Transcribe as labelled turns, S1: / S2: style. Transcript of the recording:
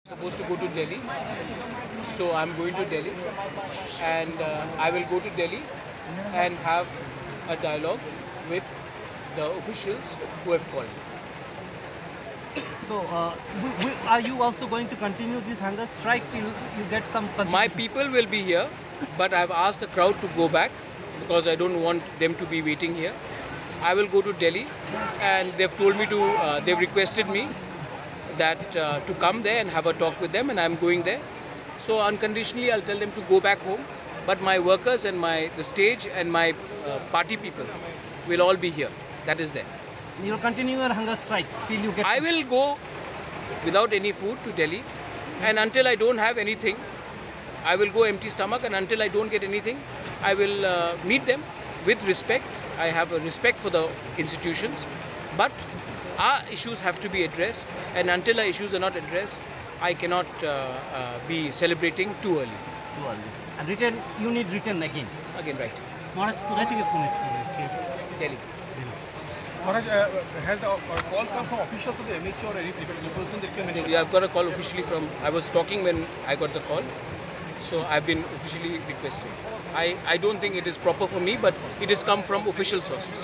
S1: Supposed to go to Delhi, so I'm going to Delhi, and I will go to Delhi and have a dialogue with the officials who have called me.
S2: So, are you also going to continue this hunger strike till you get some concession?
S1: My people will be here, but I've asked the crowd to go back because I don't want them to be waiting here. I will go to Delhi, and they've told me to, they've requested me that to come there and have a talk with them, and I'm going there. So unconditionally, I'll tell them to go back home. But my workers and the stage and my party people will all be here. That is there.
S2: You'll continue your hunger strike till you get.
S1: I will go without any food to Delhi, and until I don't have anything, I will go empty stomach. And until I don't get anything, I will meet them with respect. I have a respect for the institutions, but our issues have to be addressed, and until our issues are not addressed, I cannot be celebrating too early.
S2: Too early. And return, you need return again.
S1: Again, right.
S2: Maharaj, কোথায় থেকে phone এসেছে?
S1: Delhi.
S3: Maharaj, has the call come from officials of the MHA or any person that can mention?
S1: Yeah, I've got a call officially from, I was talking when I got the call, so I've been officially requested. I don't think it is proper for me, but it has come from official sources.